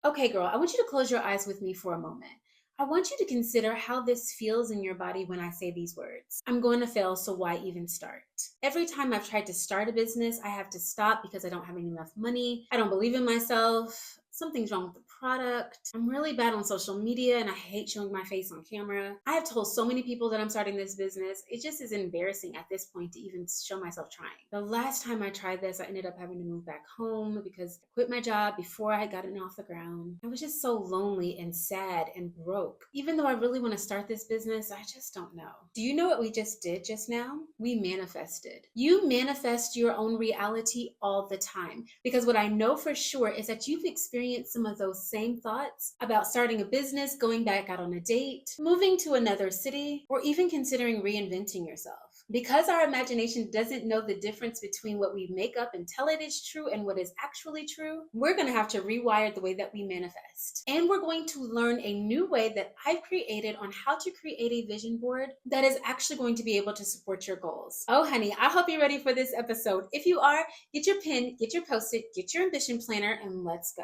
Okay, girl, I want you to close your eyes with me for a moment. I want you to consider how this feels in your body when I say these words. I'm going to fail, so why even start? Every time I've tried to start a business, I have to stop because I don't have enough money. I don't believe in myself. Something's wrong with the product. I'm really bad on social media and I hate showing my face on camera. I have told so many people that I'm starting this business. It just is embarrassing at this point to even show myself trying. The last time I tried this, I ended up having to move back home because I quit my job before I had gotten off the ground. I was just so lonely and sad and broke. Even though I really want to start this business, I just don't know. Do you know what we just did just now? We manifested. You manifest your own reality all the time because what I know for sure is that you've experienced some of those same thoughts about starting a business, going back out on a date, moving to another city, or even considering reinventing yourself. Because our imagination doesn't know the difference between what we make up and tell it is true and what is actually true, we're going to have to rewire the way that we manifest. And we're going to learn a new way that I've created on how to create a vision board that is actually going to be able to support your goals. Oh, honey, I hope you're ready for this episode. If you are, get your pen, get your Post-it, get your ambition planner, and let's go.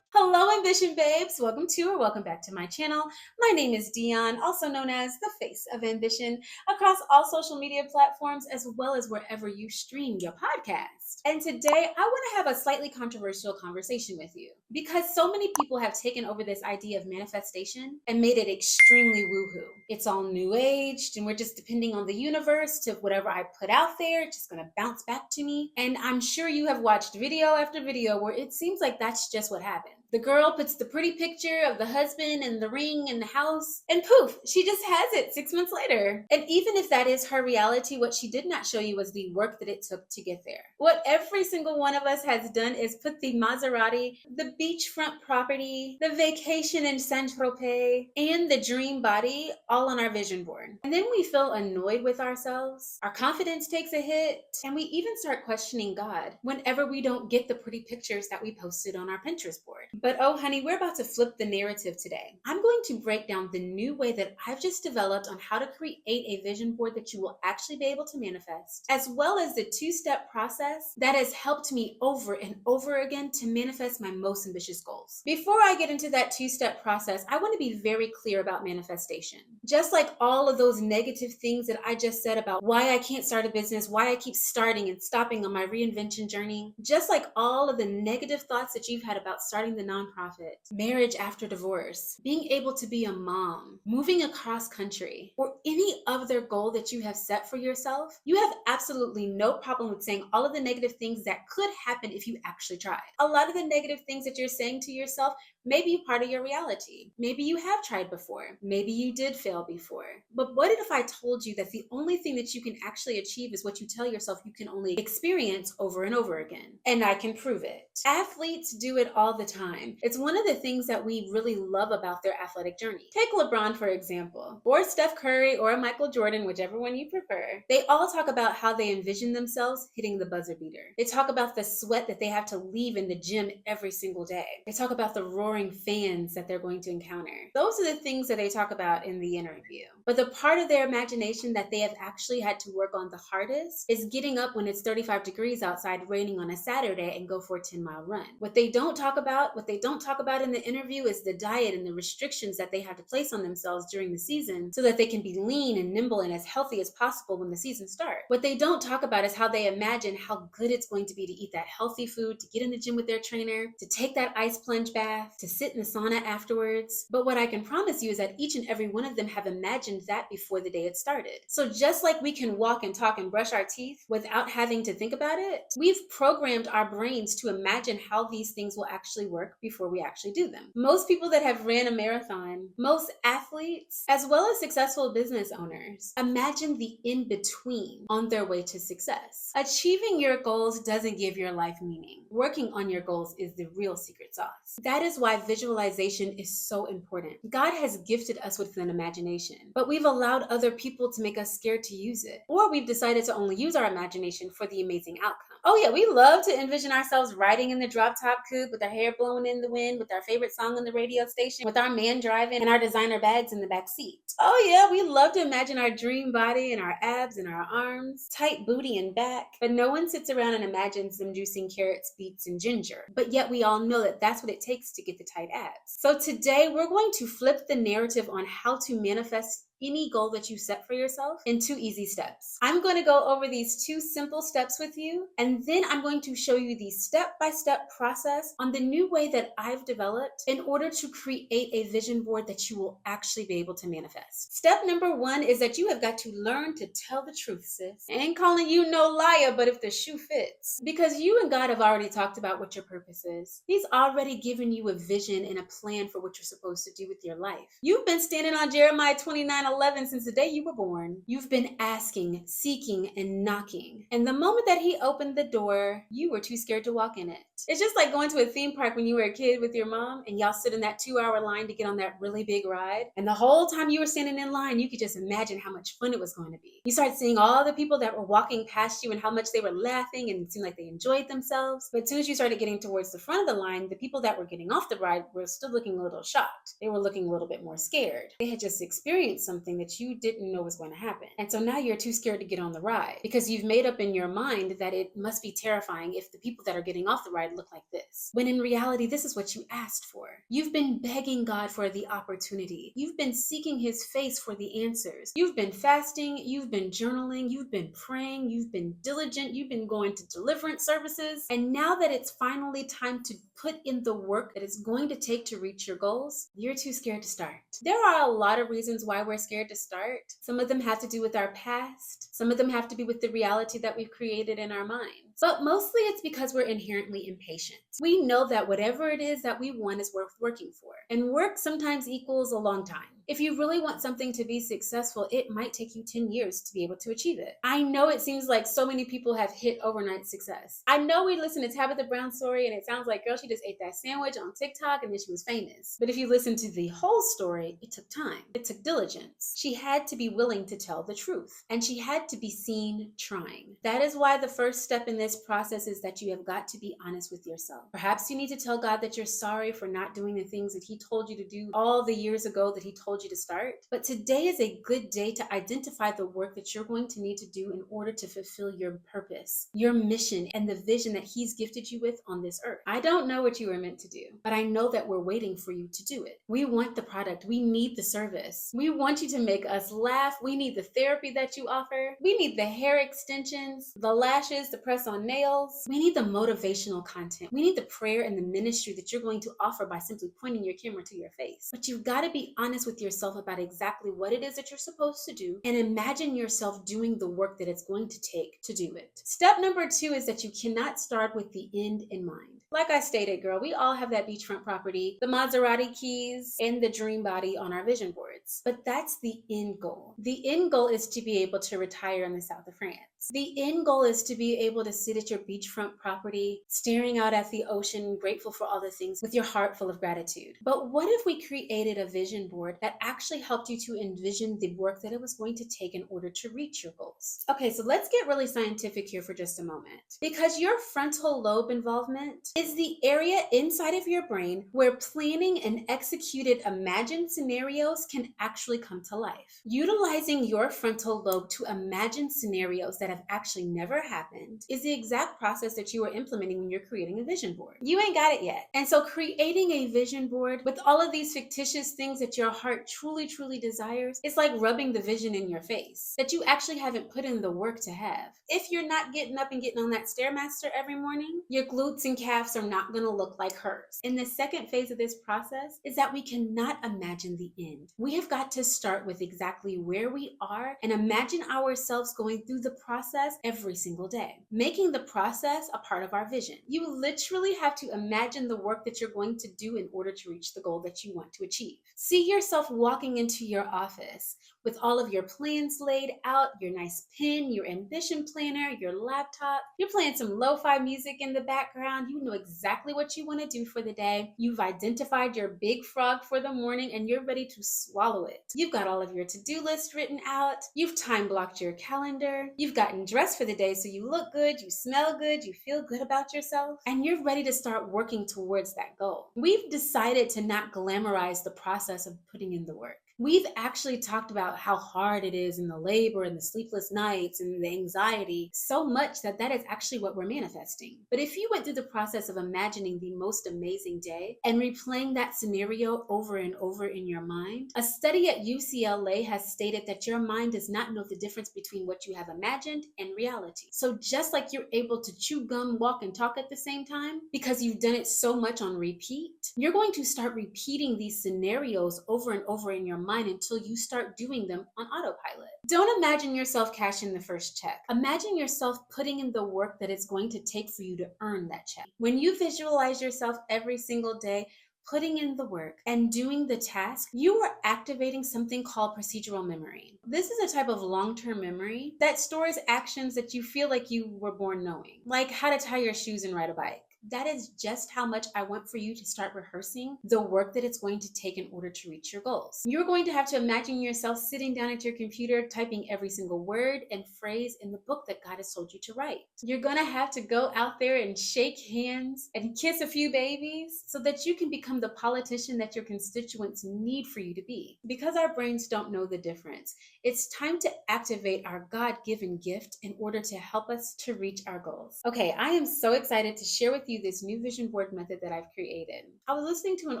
Hello, Ambition Babes. Welcome to or welcome back to my channel. My name is Dion, also known as the Face of Ambition, across all social media platforms as well as wherever you stream your podcast. And today I want to have a slightly controversial conversation with you because so many people have taken over this idea of manifestation and made it extremely woohoo. It's all new aged and we're just depending on the universe to whatever I put out there, it's just going to bounce back to me. And I'm sure you have watched video after video where it seems like that's just what happened. The girl puts the pretty picture of the husband and the ring and the house, and poof, she just has it 6 months later. And even if that is her reality, what she did not show you was the work that it took to get there. What every single one of us has done is put the Maserati, the beachfront property, the vacation in Saint-Tropez, and the dream body all on our vision board. And then we feel annoyed with ourselves, our confidence takes a hit, and we even start questioning God whenever we don't get the pretty pictures that we posted on our Pinterest board. But oh honey, we're about to flip the narrative today. I'm going to break down the new way that I've just developed on how to create a vision board that you will actually be able to manifest, as well as the two-step process that has helped me over and over again to manifest my most ambitious goals. Before I get into that two-step process, I want to be very clear about manifestation. Just like all of those negative things that I just said about why I can't start a business, why I keep starting and stopping on my reinvention journey, just like all of the negative thoughts that you've had about starting the nonprofit, marriage after divorce, being able to be a mom, moving across country, or any other goal that you have set for yourself, you have absolutely no problem with saying all of the negative things that could happen if you actually tried. A lot of the negative things that you're saying to yourself may be part of your reality. Maybe you have tried before. Maybe you did fail before. But what if I told you that the only thing that you can actually achieve is what you tell yourself you can only experience over and over again? And I can prove it. Athletes do it all the time. It's one of the things that we really love about their athletic journey. Take LeBron, for example, or Steph Curry, or Michael Jordan, whichever one you prefer. They all talk about how they envision themselves hitting the buzzer beater. They talk about the sweat that they have to leave in the gym every single day. They talk about the roaring fans that they're going to encounter. Those are the things that they talk about in the interview. But the part of their imagination that they have actually had to work on the hardest is getting up when it's 35 degrees outside, raining on a Saturday, and go for a 10-mile run. What they don't talk about in the interview is the diet and the restrictions that they have to place on themselves during the season so that they can be lean and nimble and as healthy as possible when the season starts. What they don't talk about is how they imagine how good it's going to be to eat that healthy food, to get in the gym with their trainer, to take that ice plunge bath, to sit in the sauna afterwards. But what I can promise you is that each and every one of them have imagined that before the day had started. So just like we can walk and talk and brush our teeth without having to think about it, we've programmed our brains to imagine how these things will actually work before we actually do them. Most people that have ran a marathon, most athletes, as well as successful business owners, imagine the in-between on their way to success. Achieving your goals doesn't give your life meaning. Working on your goals is the real secret sauce. That is why visualization is so important. God has gifted us with an imagination, but we've allowed other people to make us scared to use it. Or we've decided to only use our imagination for the amazing outcome. Oh, yeah, we love to envision ourselves riding in the drop top coupe with our hair blowing in the wind, with our favorite song on the radio station, with our man driving and our designer bags in the back seat. Oh, yeah, we love to imagine our dream body and our abs and our arms, tight booty and back. But no one sits around and imagines them juicing carrots, beets, and ginger. But yet we all know that that's what it takes to get the tight abs. So today we're going to flip the narrative on how to manifest any goal that you set for yourself in 2 easy steps. I'm going to go over these 2 simple steps with you, and then I'm going to show you the step-by-step process on the new way that I've developed in order to create a vision board that you will actually be able to manifest. Step number 1 is that you have got to learn to tell the truth, sis. I ain't calling you no liar, but if the shoe fits. Because you and God have already talked about what your purpose is. He's already given you a vision and a plan for what you're supposed to do with your life. You've been standing on Jeremiah 29:11 since the day you were born. You've been asking, seeking, and knocking. And the moment that he opened the door, you were too scared to walk in it. It's just like going to a theme park when you were a kid with your mom and y'all sit in that 2-hour line to get on that really big ride. And the whole time you were standing in line, you could just imagine how much fun it was going to be. You started seeing all the people that were walking past you and how much they were laughing and it seemed like they enjoyed themselves. But as soon as you started getting towards the front of the line, the people that were getting off the ride were still looking a little shocked. They were looking a little bit more scared. They had just experienced something that you didn't know was going to happen. And so now you're too scared to get on the ride because you've made up in your mind that it must be terrifying if the people that are getting off the ride look like this. When in reality, this is what you asked for. You've been begging God for the opportunity. You've been seeking his face for the answers. You've been fasting. You've been journaling. You've been praying. You've been diligent. You've been going to deliverance services. And now that it's finally time to put in the work that it's going to take to reach your goals, you're too scared to start. There are a lot of reasons why we're scared to start. Some of them have to do with our past. Some of them have to be with the reality that we've created in our minds. But mostly it's because we're inherently impatient. We know that whatever it is that we want is worth working for. And work sometimes equals a long time. If you really want something to be successful, it might take you 10 years to be able to achieve it. I know it seems like so many people have hit overnight success. I know we listen to Tabitha Brown's story and it sounds like, girl, she just ate that sandwich on TikTok and then she was famous. But if you listen to the whole story, it took time. It took diligence. She had to be willing to tell the truth and she had to be seen trying. That is why the first step in this process is that you have got to be honest with yourself. Perhaps you need to tell God that you're sorry for not doing the things that he told you to do all the years ago that he told you to start. But today is a good day to identify the work that you're going to need to do in order to fulfill your purpose, your mission, and the vision that he's gifted you with on this earth. I don't know what you were meant to do, but I know that we're waiting for you to do it. We want the product. We need the service. We want you to make us laugh. We need the therapy that you offer. We need the hair extensions, the lashes, the press on nails. We need the motivational content. We need the prayer and the ministry that you're going to offer by simply pointing your camera to your face. But you've got to be honest with yourself about exactly what it is that you're supposed to do and imagine yourself doing the work that it's going to take to do it. Step number 2 is that you cannot start with the end in mind. Like I stated, girl, we all have that beachfront property, the Maserati keys, and the dream body on our vision boards. But that's the end goal. The end goal is to be able to retire in the south of France. The end goal is to be able to sit at your beachfront property, staring out at the ocean, grateful for all the things with your heart full of gratitude. But what if we created a vision board that actually helped you to envision the work that it was going to take in order to reach your goals? Okay, so let's get really scientific here for just a moment. Because your frontal lobe involvement is the area inside of your brain where planning and executed imagined scenarios can actually come to life. Utilizing your frontal lobe to imagine scenarios that have actually never happened is the exact process that you are implementing when you're creating a vision board. You ain't got it yet. And so creating a vision board with all of these fictitious things that your heart truly, truly desires, it's like rubbing the vision in your face that you actually haven't put in the work to have. If you're not getting up and getting on that Stairmaster every morning, your glutes and calves are not going to look like hers. And the second phase of this process is that we cannot imagine the end. We have got to start with exactly where we are and imagine ourselves going through the process every single day, making the process a part of our vision. You literally have to imagine the work that you're going to do in order to reach the goal that you want to achieve. See yourself walking into your office with all of your plans laid out, your nice pen, your ambition planner, your laptop. You're playing some lo-fi music in the background. You know exactly what you want to do for the day. You've identified your big frog for the morning and you're ready to swallow it. You've got all of your to-do list written out. You've time blocked your calendar. You've got gotten dressed for the day so you look good, you smell good, you feel good about yourself, and you're ready to start working towards that goal. We've decided to not glamorize the process of putting in the work. We've actually talked about how hard it is, and the labor and the sleepless nights and the anxiety, so much that that is actually what we're manifesting. But if you went through the process of imagining the most amazing day and replaying that scenario over and over in your mind, a study at UCLA has stated that your mind does not know the difference between what you have imagined and reality. So just like you're able to chew gum, walk, and talk at the same time because you've done it so much on repeat, you're going to start repeating these scenarios over and over in your mind until you start doing them on autopilot. Don't imagine yourself cashing the first check. Imagine yourself putting in the work that it's going to take for you to earn that check. When you visualize yourself every single day putting in the work and doing the task, you are activating something called procedural memory. This is a type of long-term memory that stores actions that you feel like you were born knowing, like how to tie your shoes and ride a bike. That is just how much I want for you to start rehearsing the work that it's going to take in order to reach your goals. You're going to have to imagine yourself sitting down at your computer, typing every single word and phrase in the book that God has told you to write. You're going to have to go out there and shake hands and kiss a few babies so that you can become the politician that your constituents need for you to be. Because our brains don't know the difference, it's time to activate our God-given gift in order to help us to reach our goals. Okay, I am so excited to share with you this new vision board method that I've created. I was listening to an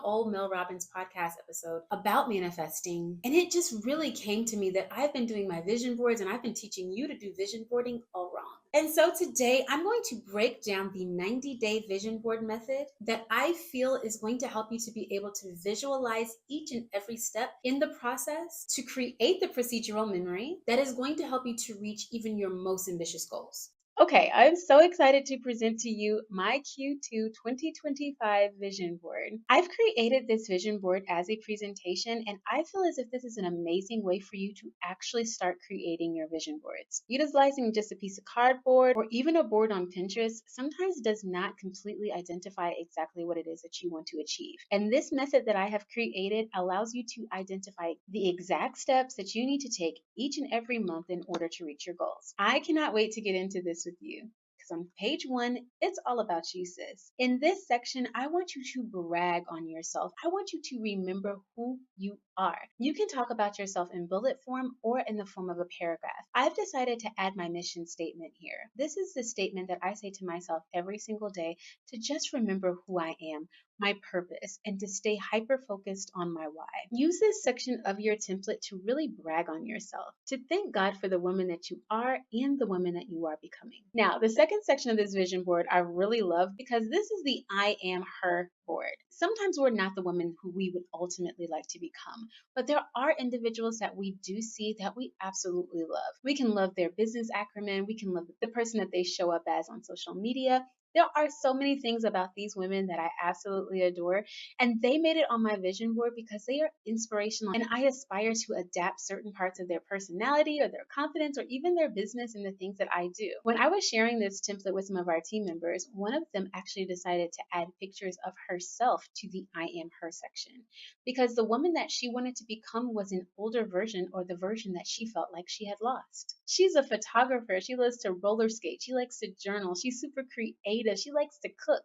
old Mel Robbins podcast episode about manifesting, and it just really came to me that I've been doing my vision boards and I've been teaching you to do vision boarding all wrong. And so today I'm going to break down the 90-day vision board method that I feel is going to help you to be able to visualize each and every step in the process to create the procedural memory that is going to help you to reach even your most ambitious goals. Okay, I'm so excited to present to you my Q2 2025 vision board. I've created this vision board as a presentation, and I feel as if this is an amazing way for you to actually start creating your vision boards. Utilizing just a piece of cardboard or even a board on Pinterest sometimes does not completely identify exactly what it is that you want to achieve. And this method that I have created allows you to identify the exact steps that you need to take each and every month in order to reach your goals. I cannot wait to get into this with you. Because on page 1, it's all about you, sis. In this section, I want you to brag on yourself. I want you to remember who you are. You can talk about yourself in bullet form or in the form of a paragraph. I've decided to add my mission statement here. This is the statement that I say to myself every single day to just remember who I am, my purpose, and to stay hyper focused on my why. Use this section of your template to really brag on yourself, to thank God for the woman that you are and the woman that you are becoming. Now, the second section of this vision board I really love because this is the I am her board. Sometimes we're not the woman who we would ultimately like to become, but there are individuals that we do see that we absolutely love. We can love their business acumen, we can love the person that they show up as on social media. There are so many things about these women that I absolutely adore, and they made it on my vision board because they are inspirational, and I aspire to adapt certain parts of their personality or their confidence or even their business in the things that I do. When I was sharing this template with some of our team members, one of them actually decided to add pictures of herself to the I am her section because the woman that she wanted to become was an older version or the version that she felt like she had lost. She's a photographer. She loves to roller skate. She likes to journal. She's super creative. She likes to cook.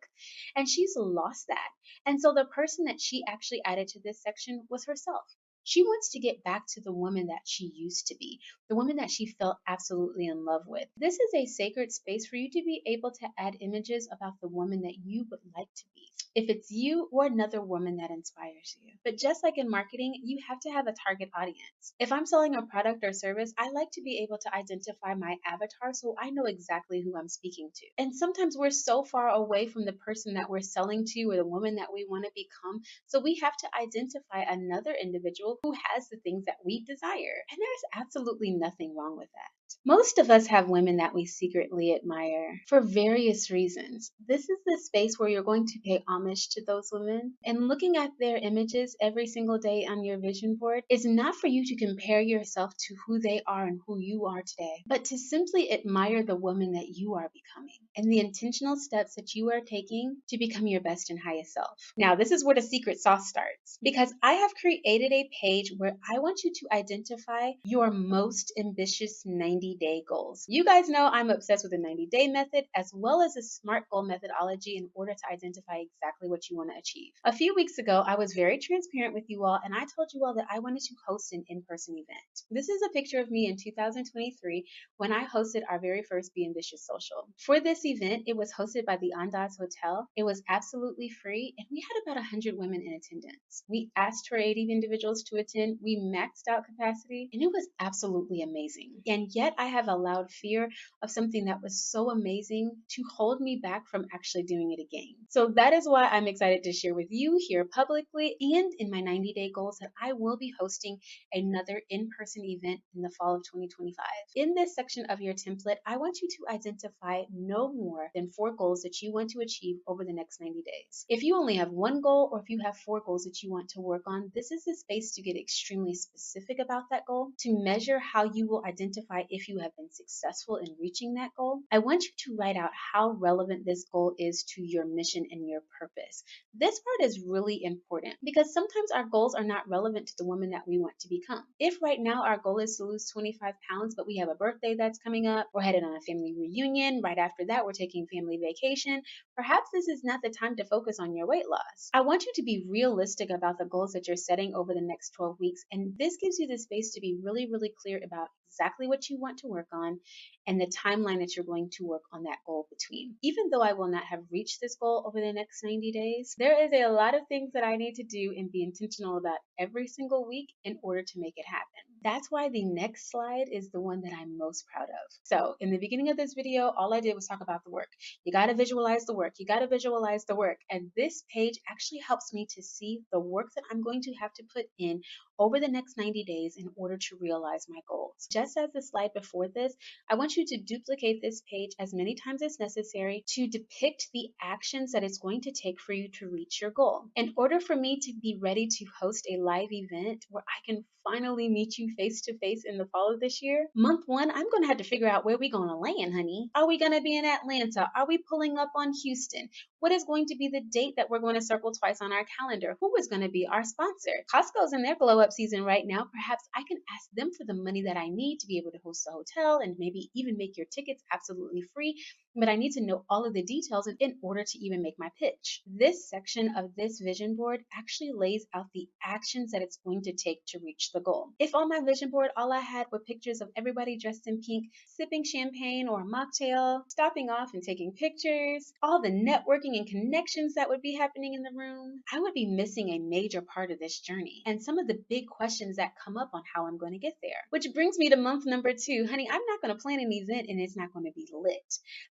And she's lost that. And so the person that she actually added to this section was herself. She wants to get back to the woman that she used to be, the woman that she felt absolutely in love with. This is a sacred space for you to be able to add images about the woman that you would like to be, if it's you or another woman that inspires you. But just like in marketing, you have to have a target audience. If I'm selling a product or service, I like to be able to identify my avatar so I know exactly who I'm speaking to. And sometimes we're so far away from the person that we're selling to or the woman that we want to become, so we have to identify another individual who has the things that we desire. And there's absolutely nothing wrong with that. Most of us have women that we secretly admire for various reasons. This is the space where you're going to pay homage to those women, and looking at their images every single day on your vision board is not for you to compare yourself to who they are and who you are today, but to simply admire the woman that you are becoming and the intentional steps that you are taking to become your best and highest self. Now, this is where the secret sauce starts, because I have created a page where I want you to identify your most ambitious 90 90-day goals. You guys know I'm obsessed with the 90-day method as well as a SMART goal methodology in order to identify exactly what you want to achieve. A few weeks ago, I was very transparent with you all and I told you all that I wanted to host an in-person event. This is a picture of me in 2023 when I hosted our very first Be Ambitious Social. For this event, it was hosted by the Andaz Hotel. It was absolutely free and we had about 100 women in attendance. We asked for 80 individuals to attend. We maxed out capacity and it was absolutely amazing. And yet I have allowed fear of something that was so amazing to hold me back from actually doing it again. So that is why I'm excited to share with you here publicly and in my 90-day goals that I will be hosting another in-person event in the fall of 2025. In this section of your template, I want you to identify no more than 4 goals that you want to achieve over the next 90 days. If you only have 1 goal or if you have 4 goals that you want to work on, this is the space to get extremely specific about that goal, to measure how you will identify if you have been successful in reaching that goal. I want you to write out how relevant this goal is to your mission and your purpose. This part is really important because sometimes our goals are not relevant to the woman that we want to become. If right now our goal is to lose 25 pounds, but we have a birthday that's coming up, we're headed on a family reunion, right after that we're taking family vacation, perhaps this is not the time to focus on your weight loss. I want you to be realistic about the goals that you're setting over the next 12 weeks, and this gives you the space to be really, really clear about exactly what you want to work on and the timeline that you're going to work on that goal between. Even though I will not have reached this goal over the next 90 days, there is a lot of things that I need to do and be intentional about every single week in order to make it happen. That's why the next slide is the one that I'm most proud of. So in the beginning of this video, all I did was talk about the work. You got to visualize the work. You got to visualize the work. And this page actually helps me to see the work that I'm going to have to put in over the next 90 days in order to realize my goals. Just as the slide before this, I want you to duplicate this page as many times as necessary to depict the actions that it's going to take for you to reach your goal. In order for me to be ready to host a live event where I can finally meet you face to face in the fall of this year, month 1, I'm going to have to figure out where we're going to land, honey. Are we going to be in Atlanta? Are we pulling up on Houston? What is going to be the date that we're going to circle twice on our calendar? Who is going to be our sponsor? Costco's in their glow up season right now. Perhaps I can ask them for the money that I need to be able to host a hotel and maybe even make your tickets absolutely free. But I need to know all of the details in order to even make my pitch. This section of this vision board actually lays out the actions that it's going to take to reach the goal. If on my vision board, all I had were pictures of everybody dressed in pink, sipping champagne or a mocktail, stopping off and taking pictures, all the networking and connections that would be happening in the room, I would be missing a major part of this journey and some of the big questions that come up on how I'm going to get there. Which brings me to month number 2. Honey, I'm not going to plan an event and it's not going to be lit.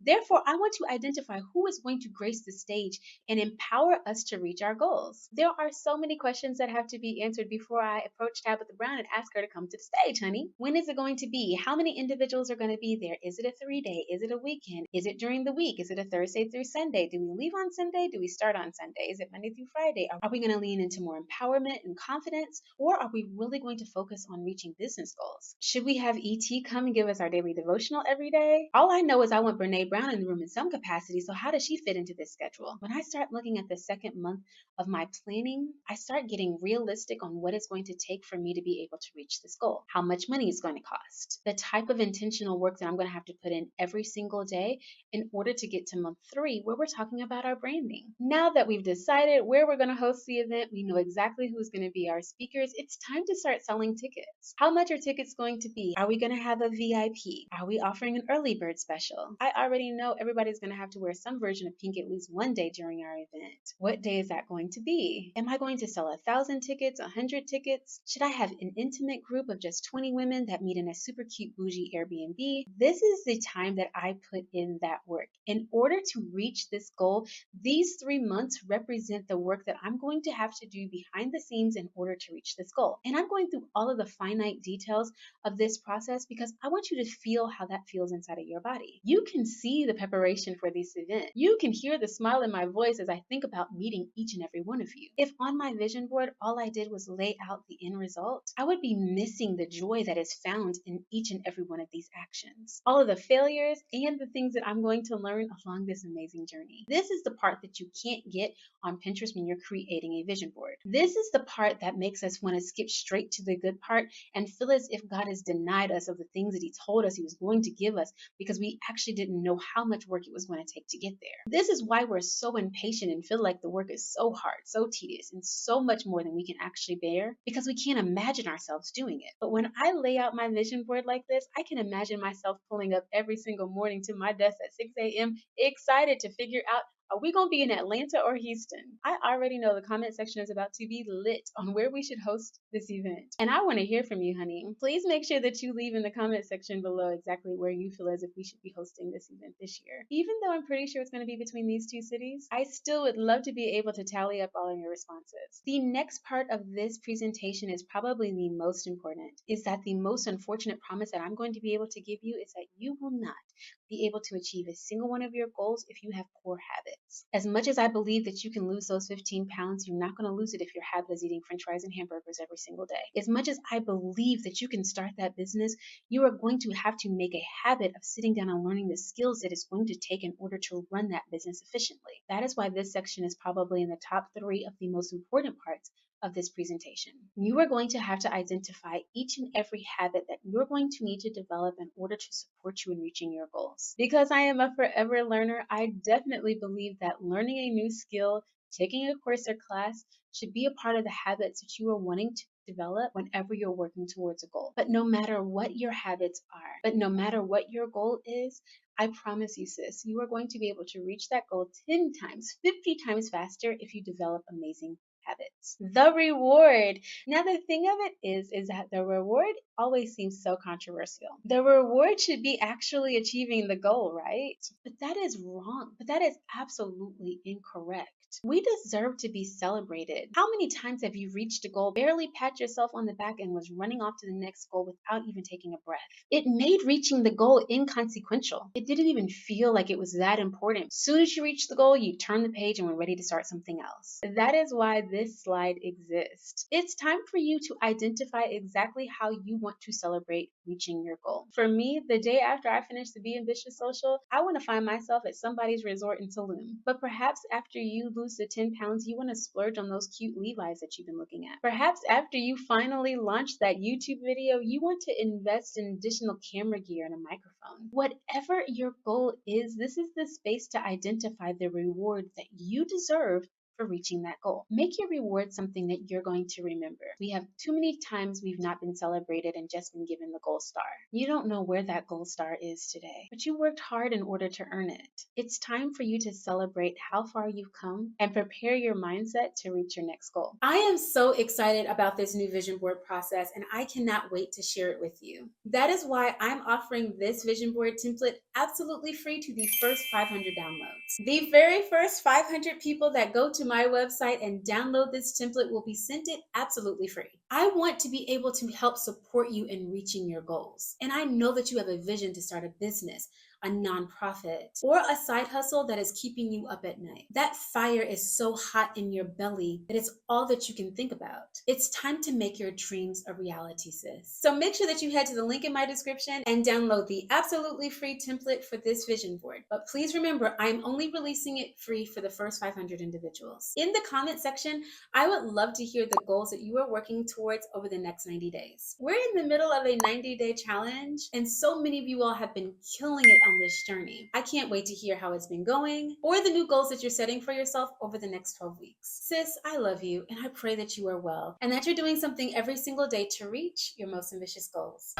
Therefore, I want to identify who is going to grace the stage and empower us to reach our goals. There are so many questions that have to be answered before I approach Tabitha Brown and ask her to come to the stage, honey. When is it going to be? How many individuals are going to be there? Is it a 3-day? Is it a weekend? Is it during the week? Is it a Thursday through Sunday? Do we leave on Sunday? Do we start on Sunday? Is it Monday through Friday? Are we going to lean into more empowerment and confidence? Or are we really going to focus on reaching business goals? Should we have ET come and give us our daily devotional every day? All I know is I want Brene Brown in the room in some capacity, so how does she fit into this schedule? When I start looking at the second month of my planning, I start getting realistic on what it's going to take for me to be able to reach this goal, how much money it's going to cost, the type of intentional work that I'm going to have to put in every single day in order to get to month 3, where we're talking about our branding. Now that we've decided where we're going to host the event, we know exactly who's going to be our speakers, it's time to start selling tickets. How much are tickets going to be? Are we going to have a VIP? Are we offering an early bird special? I already know everybody's going to have to wear some version of pink at least one day during our event. What day is that going to be? Am I going to sell 1,000 tickets, 100 tickets? Should I have an intimate group of just 20 women that meet in a super cute bougie Airbnb? This is the time that I put in that work. In order to reach this goal, these 3 months represent the work that I'm going to have to do behind the scenes in order to reach this goal. And I'm going through all of the finite details of this process because I want you to feel how that feels inside of your body. You can see the preparation for this event. You can hear the smile in my voice as I think about meeting each and every one of you. If on my vision board, all I did was lay out the end result, I would be missing the joy that is found in each and every one of these actions. All of the failures and the things that I'm going to learn along this amazing journey. This is the part that you can't get on Pinterest when you're creating a vision board. This is the part that makes us want to skip straight to the good part and feel as if God has denied us of the things that He told us He was going to give us because we actually didn't know how much work it was going to take to get there. This is why we're so impatient and feel like the work is so hard, so tedious, and so much more than we can actually bear because we can't imagine ourselves doing it. But when I lay out my vision board like this, I can imagine myself pulling up every single morning to my desk at 6 a.m. excited to figure out, are we going to be in Atlanta or Houston? I already know the comment section is about to be lit on where we should host this event. And I want to hear from you, honey. Please make sure that you leave in the comment section below exactly where you feel as if we should be hosting this event this year. Even though I'm pretty sure it's going to be between these two cities, I still would love to be able to tally up all of your responses. The next part of this presentation is probably the most important, is that the most unfortunate promise that I'm going to be able to give you is that you will not be able to achieve a single one of your goals if you have poor habits. As much as I believe that you can lose those 15 pounds, you're not going to lose it if your habit is eating french fries and hamburgers every single day. As much as I believe that you can start that business, you are going to have to make a habit of sitting down and learning the skills that it's going to take in order to run that business efficiently. That is why this section is probably in the top 3 of the most important parts of this presentation. You are going to have to identify each and every habit that you're going to need to develop in order to support you in reaching your goals. Because I am a forever learner, I definitely believe that learning a new skill, taking a course or class, should be a part of the habits that you are wanting to develop whenever you're working towards a goal. But no matter what your habits are, but no matter what your goal is, I promise you, sis, you are going to be able to reach that goal 10 times, 50 times faster if you develop amazing habits. The reward. Now the thing of it is that the reward always seems so controversial. The reward should be actually achieving the goal, right? But that is wrong. But that is absolutely incorrect. We deserve to be celebrated. How many times have you reached a goal, barely pat yourself on the back, and was running off to the next goal without even taking a breath? It made reaching the goal inconsequential. It didn't even feel like it was that important. As soon as you reached the goal, you turned the page and were ready to start something else. That is why this slide exists. It's time for you to identify exactly how you want to celebrate reaching your goal. For me, the day after I finish the Be Ambitious Social, I want to find myself at somebody's resort in Tulum. But perhaps after you lose the 10 pounds, you want to splurge on those cute Levi's that you've been looking at. Perhaps after you finally launch that YouTube video, you want to invest in additional camera gear and a microphone. Whatever your goal is, this is the space to identify the rewards that you deserve for reaching that goal. Make your reward something that you're going to remember. We have too many times we've not been celebrated and just been given the gold star. You don't know where that gold star is today, but you worked hard in order to earn it. It's time for you to celebrate how far you've come and prepare your mindset to reach your next goal. I am so excited about this new vision board process, and I cannot wait to share it with you. That is why I'm offering this vision board template absolutely free to the first 500 downloads. The very first 500 people that go to my website and download this template will be sent it absolutely free. I want to be able to help support you in reaching your goals. And I know that you have a vision to start a business, a nonprofit, or a side hustle that is keeping you up at night. That fire is so hot in your belly that it's all that you can think about. It's time to make your dreams a reality, sis. So make sure that you head to the link in my description and download the absolutely free template for this vision board. But please remember, I'm only releasing it free for the first 500 individuals. In the comment section, I would love to hear the goals that you are working towards over the next 90 days. We're in the middle of a 90-day challenge, and so many of you all have been killing it on this journey. I can't wait to hear how it's been going or the new goals that you're setting for yourself over the next 12 weeks. Sis, I love you, and I pray that you are well and that you're doing something every single day to reach your most ambitious goals.